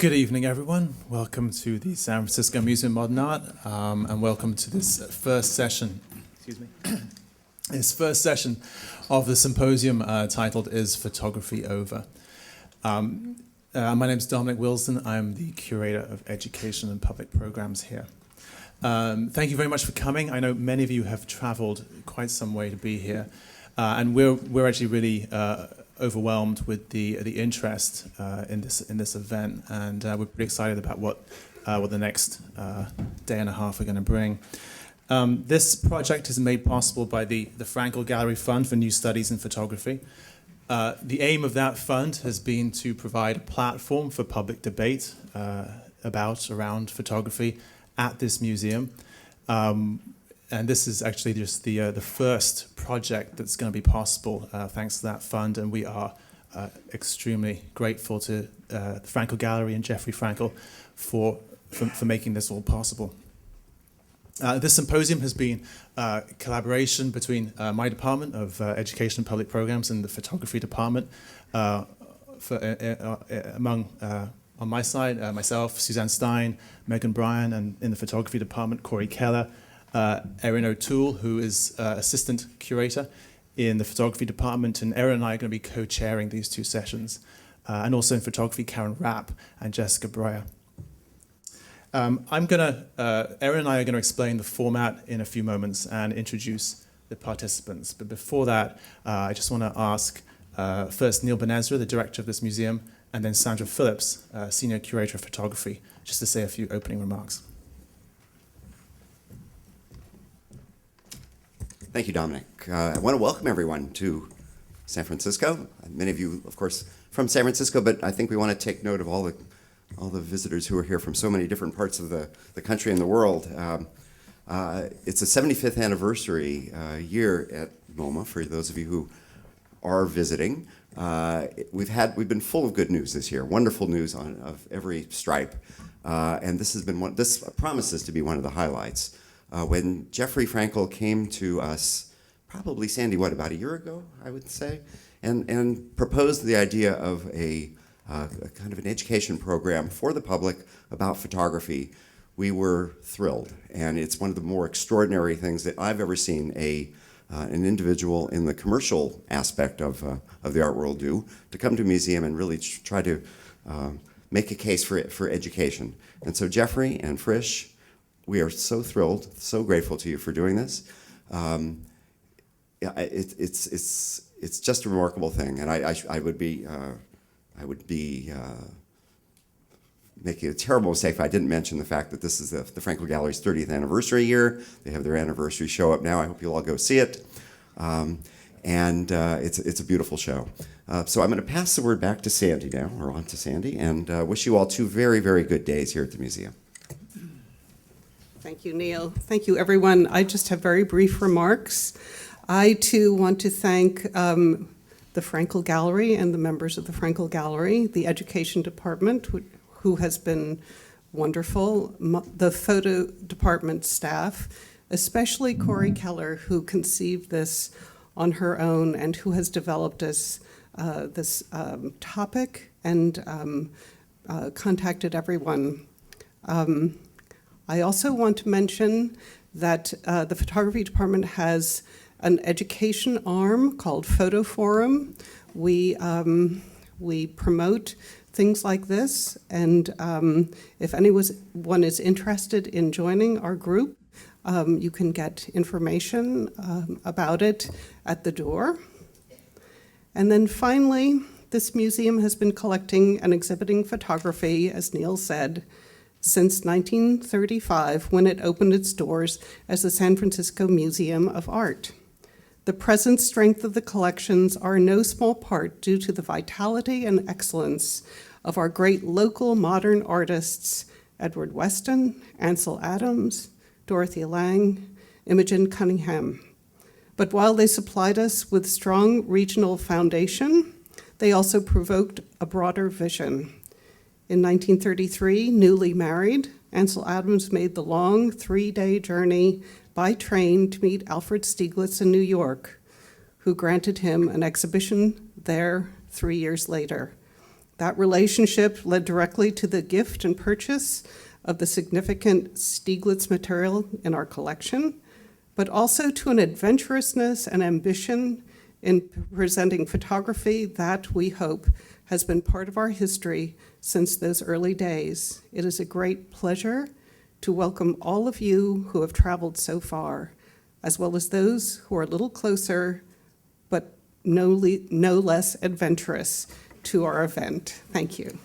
Good evening, everyone. Welcome to the San Francisco Museum of Modern Art, and welcome to this first session. Excuse me. This first session of the symposium titled "Is Photography Over?" My name is Dominic Willsdon. I'm the curator of education and public programs here. Thank you very much for coming. I know many of you have traveled quite some way to be here, and we're actually really overwhelmed with the interest in this event, and we're pretty excited about what the next day and a half are going to bring. This project is made possible by the Frankel Gallery Fund for New Studies in Photography. The aim of that fund has been to provide a platform for public debate around photography at this museum. And this is actually just the first project that's going to be possible thanks to that fund, and we are extremely grateful to the Frankel Gallery and Jeffrey Frankel for making this all possible. This symposium has been a collaboration between my department of Education and Public Programs and the Photography Department. On my side, myself, Suzanne Stein, Megan Bryan, and in the Photography Department, Corey Keller, Erin O'Toole, who is assistant curator in the photography department, and Erin and I are going to be co-chairing these two sessions. And also in photography, Karen Rapp and Jessica Breyer. Erin and I are going to explain the format in a few moments and introduce the participants. But before that, I just want to ask first Neal, the director of this museum, and then Sandra Phillips, senior curator of photography, just to say a few opening remarks. Thank you, Dominic. I want to welcome everyone to San Francisco. Many of you, of course, from San Francisco, but I think we want to take note of all the visitors who are here from so many different parts of the country and the world. It's a 75th anniversary year at MoMA for those of you who are visiting. We've been full of good news this year, wonderful news of every stripe, and this promises to be one of the highlights. When Jeffrey Frankel came to us, probably, Sandy, about a year ago, I would say, and proposed the idea of a kind of an education program for the public about photography, we were thrilled. And it's one of the more extraordinary things that I've ever seen an individual in the commercial aspect of the art world do, to come to a museum and really try to make a case for education. And so Jeffrey and Frisch, we are so thrilled, so grateful to you for doing this. It's just a remarkable thing, and I would be making a terrible mistake if I didn't mention the fact that this is the Frankel Gallery's 30th anniversary year. They have their anniversary show up now. I hope you'll all go see it. It's a beautiful show. So I'm going to pass the word back to Sandy now, or on to Sandy, and wish you all 2 very, very good days here at the museum. Thank you, Neal. Thank you, everyone. I just have very brief remarks. I, too, want to thank the Frankel Gallery and the members of the Frankel Gallery, the Education Department, who has been wonderful, the Photo Department staff, especially Corey Keller, who conceived this on her own and who has developed this topic and contacted everyone. I also want to mention that the photography department has an education arm called Photo Forum. We promote things like this, and if anyone is interested in joining our group, you can get information about it at the door. And then finally, this museum has been collecting and exhibiting photography, as Neal said, since 1935, when it opened its doors as the San Francisco Museum of Art. The present strength of the collections are in no small part due to the vitality and excellence of our great local modern artists, Edward Weston, Ansel Adams, Dorothea Lange, Imogen Cunningham. But while they supplied us with strong regional foundation, they also provoked a broader vision. In 1933, newly married, Ansel Adams made the long 3-day journey by train to meet Alfred Stieglitz in New York, who granted him an exhibition there 3 years later. That relationship led directly to the gift and purchase of the significant Stieglitz material in our collection, but also to an adventurousness and ambition in presenting photography that we hope has been part of our history since those early days. It is a great pleasure to welcome all of you who have traveled so far, as well as those who are a little closer, but no less adventurous to our event. Thank you.